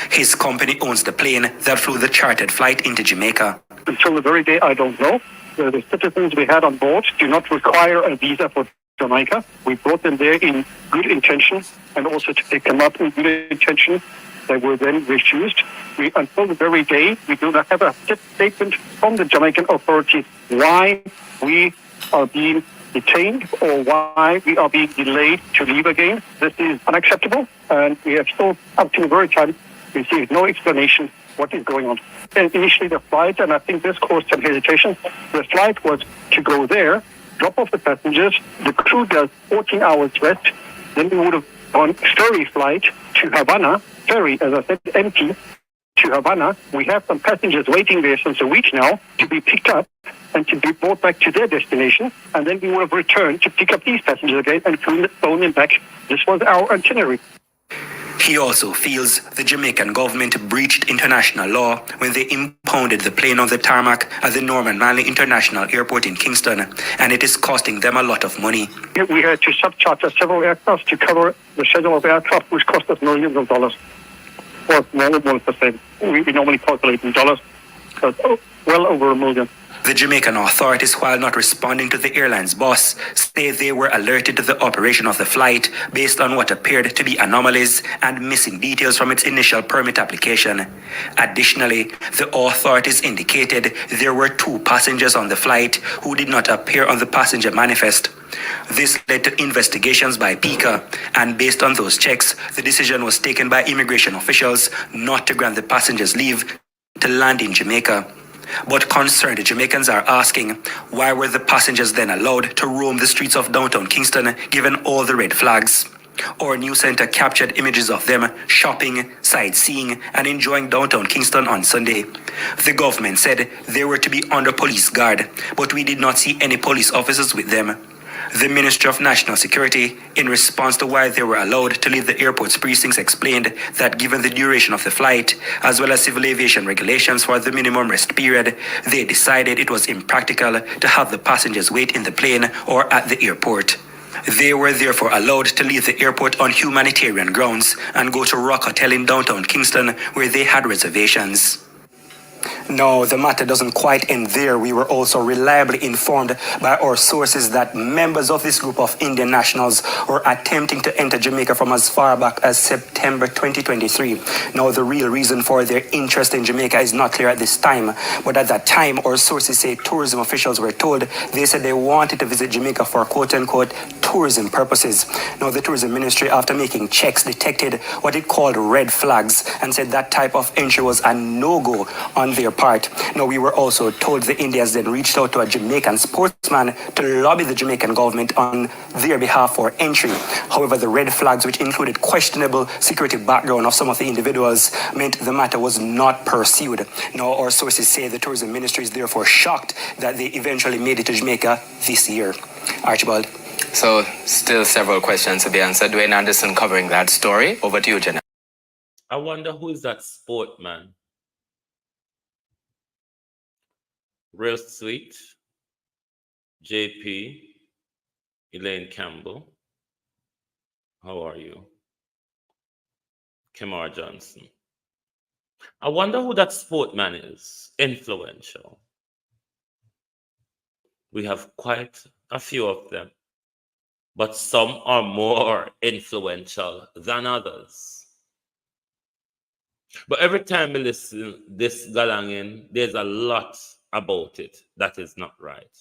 His company owns the plane that flew the chartered flight into Jamaica. Until the very day, I don't know. The citizens we had on board do not require a visa for Jamaica. We brought them there in good intention and also to pick them up in good intention. They were then refused. Until the very day, we do not have a statement from the Jamaican authorities why we are being detained or why we are being delayed to leave again. This is unacceptable, and we have still, up to the very time, received no explanation what is going on. And initially the flight, and I think this caused some hesitation, the flight was to go there, drop off the passengers, the crew does 14 hours rest, then we would have gone ferry flight to Havana, ferry, as I said, empty, to Havana. We have some passengers waiting there since a week now to be picked up and to be brought back to their destination, and then we would have returned to pick up these passengers again and flown them back. This was our itinerary. He also feels the Jamaican government breached international law when they impounded the plane on the tarmac at the Norman Manley International Airport in Kingston, and it is costing them a lot of money. We had to subcharter several aircraft to cover the schedule of aircraft, which cost us millions of dollars. Or more than 1%. We normally calculate in dollars, but well over $1 million. The Jamaican authorities, while not responding to the airline's boss, say they were alerted to the operation of the flight based on what appeared to be anomalies and missing details from its initial permit application. Additionally, the authorities indicated there were 2 passengers on the flight who did not appear on the passenger manifest. This led to investigations by PICA, and based on those checks, the decision was taken by immigration officials not to grant the passengers leave to land in Jamaica. But concerned Jamaicans are asking, why were the passengers then allowed to roam the streets of downtown Kingston given all the red flags? Our news center captured images of them shopping, sightseeing, and enjoying downtown Kingston on Sunday. The government said they were to be under police guard, but we did not see any police officers with them. The Ministry of National Security, in response to why they were allowed to leave the airport's precincts, explained that given the duration of the flight, as well as civil aviation regulations for the minimum rest period, they decided it was impractical to have the passengers wait in the plane or at the airport. They were therefore allowed to leave the airport on humanitarian grounds and go to Rock Hotel in downtown Kingston, where they had reservations. No, the matter doesn't quite end there. We were also reliably informed by our sources that members of this group of Indian nationals were attempting to enter Jamaica from as far back as September 2023. Now, the real reason for their interest in Jamaica is not clear at this time, but at that time, our sources say tourism officials were told they said they wanted to visit Jamaica for quote-unquote tourism purposes. Now, the tourism ministry, after making checks, detected what it called red flags and said that type of entry was a no-go on their part. Now, we were also told the Indians then reached out to a Jamaican sportsman to lobby the Jamaican government on their behalf for entry. However, the red flags, which included questionable security background of some of the individuals, meant the matter was not pursued. Now, our sources say the tourism ministry is therefore shocked that they eventually made it to Jamaica this year. Archibald. So, still several questions to be answered. Dwayne Anderson covering that story. Over to you, Jenna. I wonder who is that sportman? Real sweet, JP, Elaine Campbell. How are you? Kemar Johnson. I wonder who that sportman is. Influential. We have quite a few of them, but some are more influential than others. But every time we listen this galang in, there's a lot about it that is not right.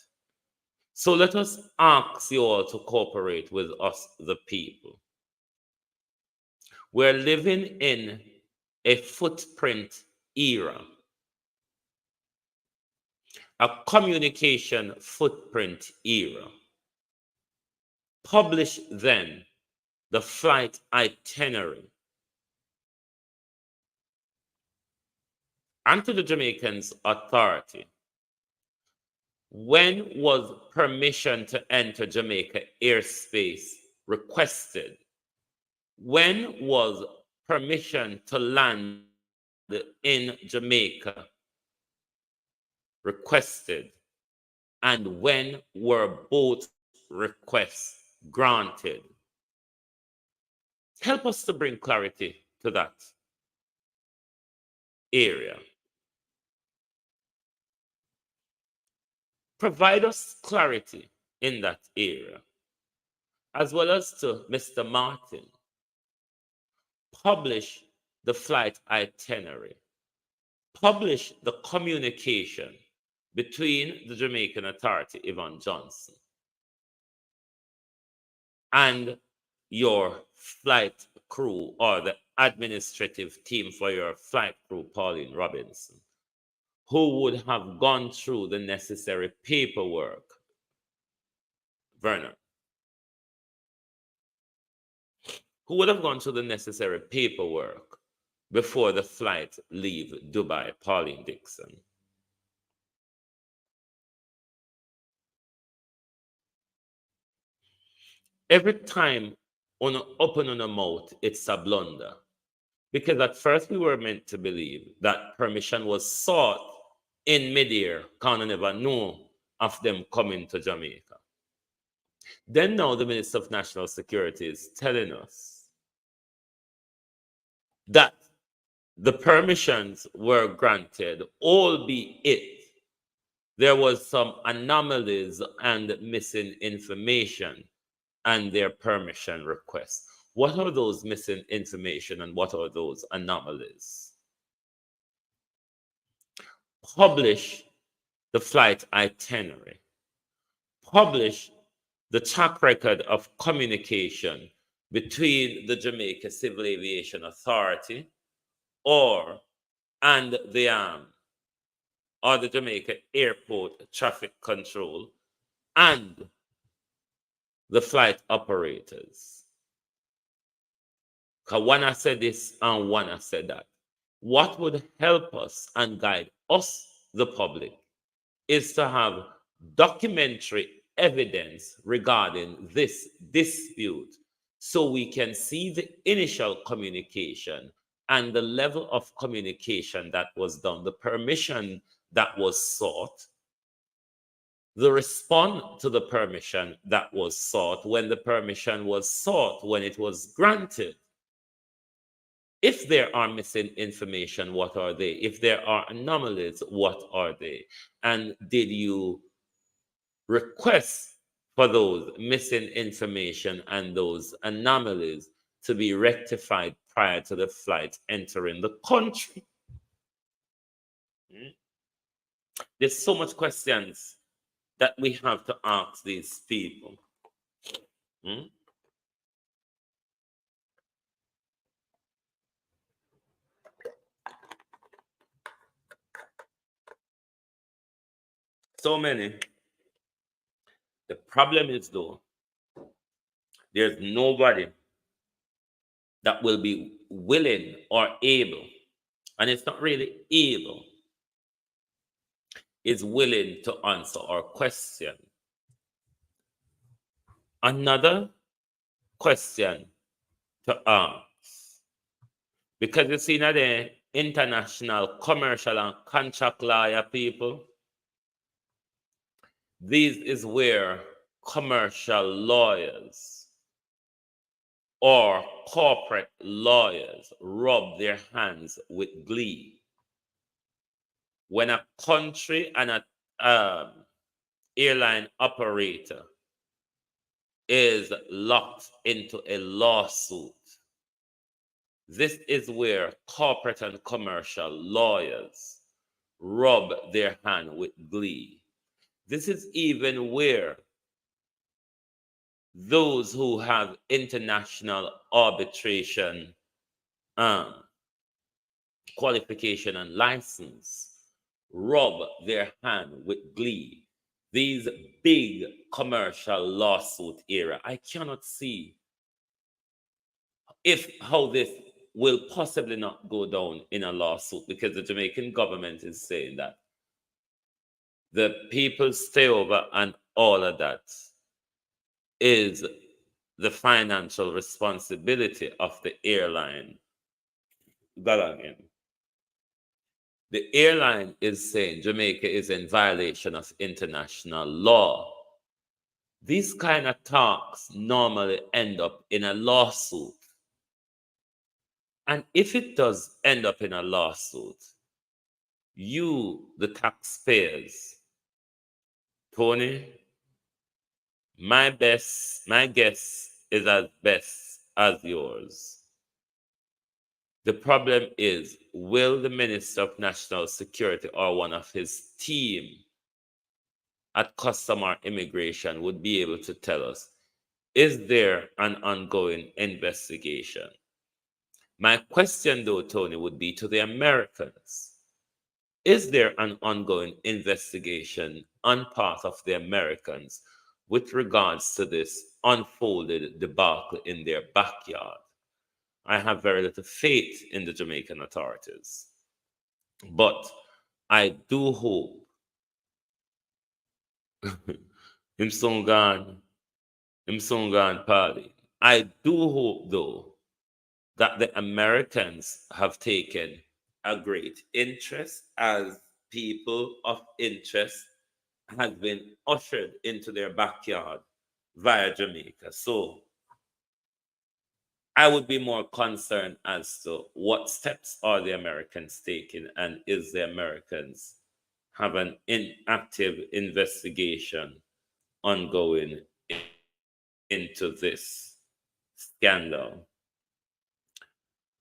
So let us ask you all to cooperate with us, the people. We're living in a footprint era, a communication footprint era. Publish then the flight itinerary. And to the Jamaicans authority, when was permission to enter Jamaica airspace requested? When was permission to land in Jamaica requested? And when were both requests granted? Help us to bring clarity to that area. Provide us clarity in that area, as well as to Mr. Martin. Publish the flight itinerary. Publish the communication between the Jamaican Authority, Yvonne Johnson, and your flight crew, or the administrative team for your flight crew, Pauline Robinson, who would have gone through the necessary paperwork. Werner. Who would have gone through the necessary paperwork before the flight leave Dubai, Pauline Dixon. Every time on open on a mouth, it's a blunder. Because at first we were meant to believe that permission was sought in midair, because I never know of them coming to Jamaica. Then now the Minister of National Security is telling us that the permissions were granted, albeit there was some anomalies and missing information and their permission requests. What are those missing information and what are those anomalies? Publish the flight itinerary. Publish the track record of communication between the Jamaica Civil Aviation Authority and the Jamaica Airport Traffic Control and the flight operators. Because one has said this and one has said that. What would help us and guide us, the public, is to have documentary evidence regarding this dispute so we can see the initial communication and the level of communication that was done, the permission that was sought, the response to the permission that was sought, when the permission was sought, when it was granted. If there are missing information, what are they? If there are anomalies, what are they? And did you request for those missing information and those anomalies to be rectified prior to the flight entering the country? There's so much questions that we have to ask these people. So many. The problem is, though, there's nobody that will be willing or able, and it's not really able, is willing to answer our question. Another question to ask, because you see now the international, commercial, and contract lawyer people, this is where commercial lawyers or corporate lawyers rub their hands with glee. When a country and an airline operator is locked into a lawsuit, this is where corporate and commercial lawyers rub their hand with glee. This is even where those who have international arbitration qualification and license rub their hand with glee. These big commercial lawsuit era, I cannot see how this will possibly not go down in a lawsuit, because the Jamaican government is saying that the people stay over and all of that is the financial responsibility of the airline. The airline is saying Jamaica is in violation of international law. These kind of talks normally end up in a lawsuit. And if it does end up in a lawsuit, you, the taxpayers, Tony, my guess is as best as yours. The problem is, will the Minister of National Security or one of his team at Custom or Immigration would be able to tell us, is there an ongoing investigation? My question, though, Tony, would be to the Americans. Is there an ongoing investigation on part of the Americans with regards to this unfolded debacle in their backyard? I have very little faith in the Jamaican authorities. But I do hope him soon gone party. I do hope, though, that the Americans have taken a great interest, as people of interest has been ushered into their backyard via Jamaica. So I would be more concerned as to what steps are the Americans taking, and is the Americans have an inactive investigation ongoing into this scandal.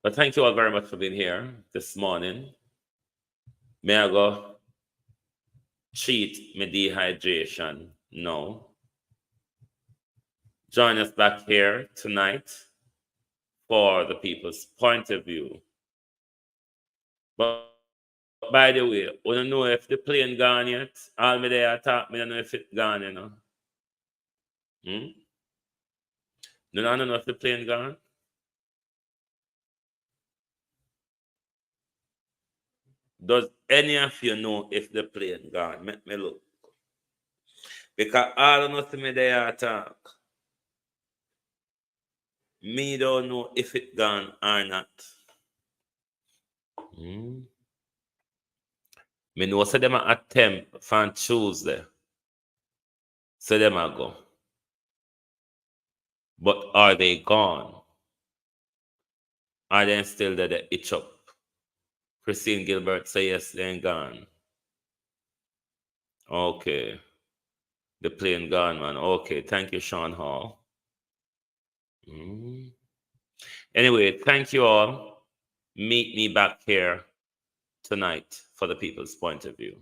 But thank you all very much for being here this morning. May I go treat my dehydration? No. Join us back here tonight for the people's point of view. But by the way, we don't know if the plane gone yet. All me there talk, me don't know if it gone, you know. No, I don't know if the plane gone. Does any of you know if the plane gone? Let me look. Because all of us me there talk. Me don't know if it gone or not. Me know say them attempt from Tuesday. So them a go. But are they gone? Are they still there to itch up? Christine Gilbert say yes, they ain't gone. Okay. The plane gone, man. Okay, thank you, Sean Hall. Anyway, thank you all. Meet me back here tonight for the people's point of view.